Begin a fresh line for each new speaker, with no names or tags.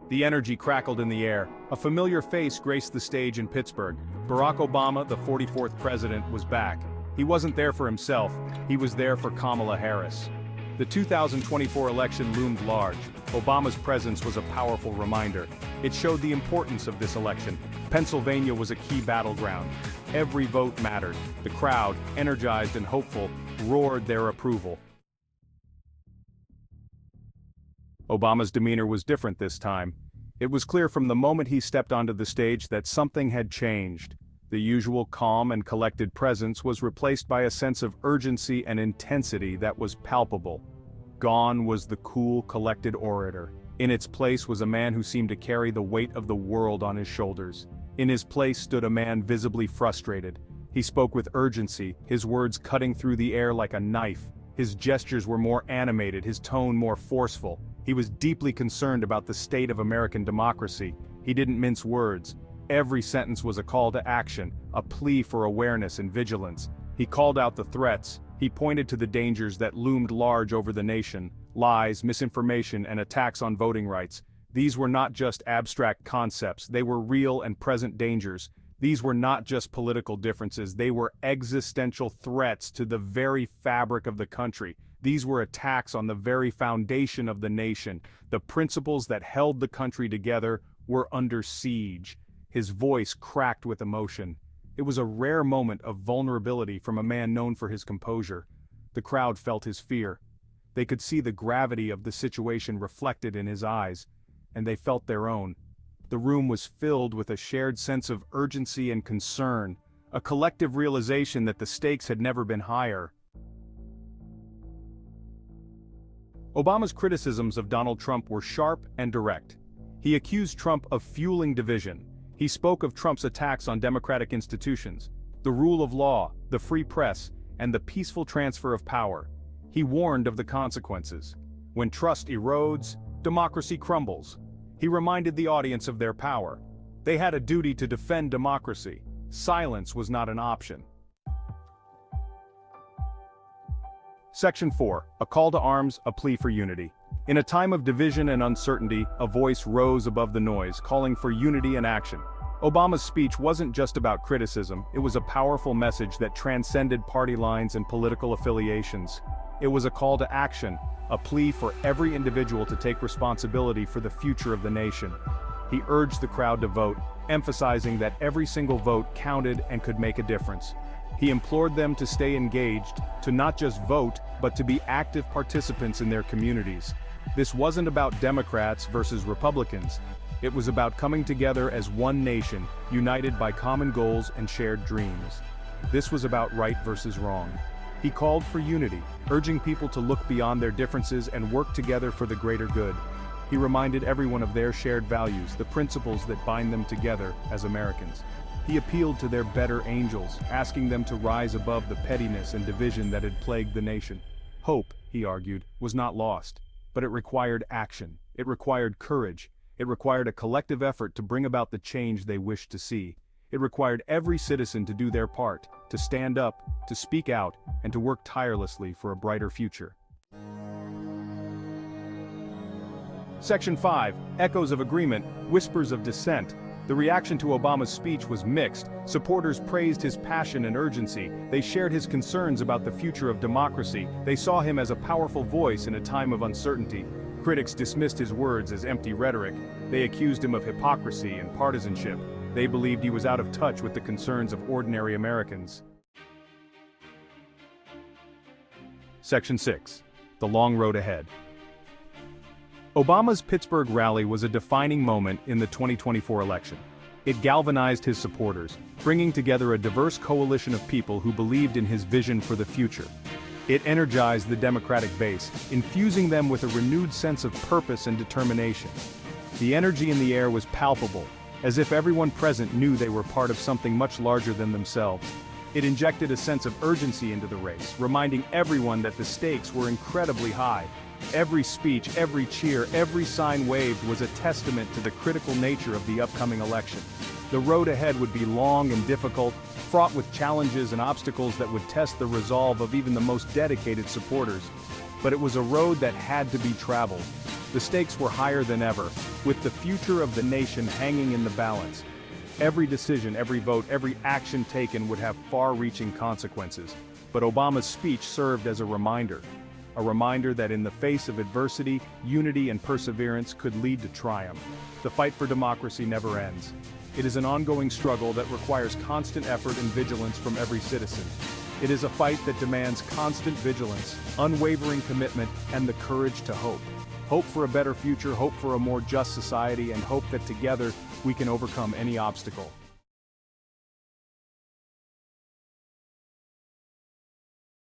The energy crackled in the air. A familiar face graced the stage in Pittsburgh. Barack Obama, the 44th president, was back. He wasn't there for himself, he was there for Kamala Harris. The 2024 election loomed large. Obama's presence was a powerful reminder. It showed the importance of this election. Pennsylvania was a key battleground. Every vote mattered. The crowd, energized and hopeful, roared their approval. Obama's demeanor was different this time. It was clear from the moment he stepped onto the stage that something had changed. The usual calm and collected presence was replaced by a sense of urgency and intensity that was palpable. Gone was the cool, collected orator. In its place was a man who seemed to carry the weight of the world on his shoulders. In his place stood a man visibly frustrated. He spoke with urgency, his words cutting through the air like a knife. His gestures were more animated, his tone more forceful. He was deeply concerned about the state of American democracy. He didn't mince words. Every sentence was a call to action, a plea for awareness and vigilance. He called out the threats. He pointed to the dangers that loomed large over the nation: lies, misinformation, and attacks on voting rights. These were not just abstract concepts, they were real and present dangers. These were not just political differences, they were existential threats to the very fabric of the country. These were attacks on the very foundation of the nation. The principles that held the country together were under siege. His voice cracked with emotion. It was a rare moment of vulnerability from a man known for his composure. The crowd felt his fear. They could see the gravity of the situation reflected in his eyes, and they felt their own. The room was filled with a shared sense of urgency and concern, a collective realization that the stakes had never been higher. Obama's criticisms of Donald Trump were sharp and direct. He accused Trump of fueling division. He spoke of Trump's attacks on democratic institutions, the rule of law, the free press, and the peaceful transfer of power. He warned of the consequences. When trust erodes, democracy crumbles. He reminded the audience of their power. They had a duty to defend democracy. Silence was not an option. Section 4. A call to arms, a plea for unity. In a time of division and uncertainty, a voice rose above the noise, calling for unity and action. Obama's speech wasn't just about criticism, it was a powerful message that transcended party lines and political affiliations. It was a call to action, a plea for every individual to take responsibility for the future of the nation. He urged the crowd to vote, emphasizing that every single vote counted and could make a difference. He implored them to stay engaged, to not just vote, but to be active participants in their communities. This wasn't about Democrats versus Republicans. It was about coming together as one nation, united by common goals and shared dreams. This was about right versus wrong. He called for unity, urging people to look beyond their differences and work together for the greater good. He reminded everyone of their shared values, the principles that bind them together as Americans. He appealed to their better angels, asking them to rise above the pettiness and division that had plagued the nation. Hope, he argued, was not lost. But it required action. It required courage. It required a collective effort to bring about the change they wished to see. It required every citizen to do their part, to stand up, to speak out, and to work tirelessly for a brighter future. Section 5. Echoes of agreement, whispers of dissent. The reaction to Obama's speech was mixed. Supporters praised his passion and urgency. They shared his concerns about the future of democracy. They saw him as a powerful voice in a time of uncertainty. Critics dismissed his words as empty rhetoric. They accused him of hypocrisy and partisanship. They believed he was out of touch with the concerns of ordinary Americans. Section 6. The long road ahead. Obama's Pittsburgh rally was a defining moment in the 2024 election. It galvanized his supporters, bringing together a diverse coalition of people who believed in his vision for the future. It energized the Democratic base, infusing them with a renewed sense of purpose and determination. The energy in the air was palpable, as if everyone present knew they were part of something much larger than themselves. It injected a sense of urgency into the race, reminding everyone that the stakes were incredibly high. Every speech, every cheer, every sign waved was a testament to the critical nature of the upcoming election. The road ahead would be long and difficult, fraught with challenges and obstacles that would test the resolve of even the most dedicated supporters. But it was a road that had to be traveled. The stakes were higher than ever, with the future of the nation hanging in the balance. Every decision, every vote, every action taken would have far-reaching consequences. But Obama's speech served as a reminder that in the face of adversity, unity and perseverance could lead to triumph. The fight for democracy never ends. It is an ongoing struggle that requires constant effort and vigilance from every citizen. It is a fight that demands constant vigilance, unwavering commitment, and the courage to hope. Hope for a better future, hope for a more just society, and hope that together we can overcome any obstacle.